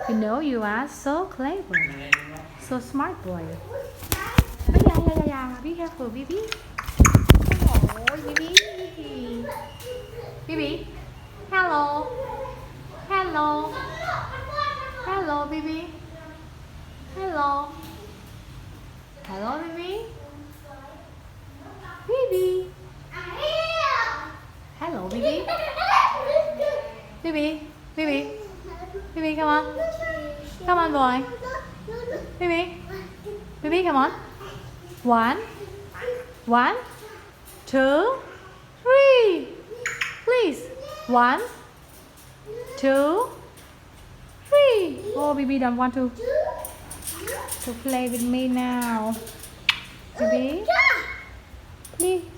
You know you are so clever, so smart boy. Oh, yeah. Be careful, Bibi. Oh, Bibi. Bibi. Hello. Hello. Hello, Bibi. Hello. Hello, Bibi. Bibi. Hello, Bibi. Bibi. Bibi. Bibi, come on. Come on, boy. Bibi. Bibi, come on. One, two, three. Please. 1, 2, 3. Oh, Bibi don't want to play with me now. Bibi, please.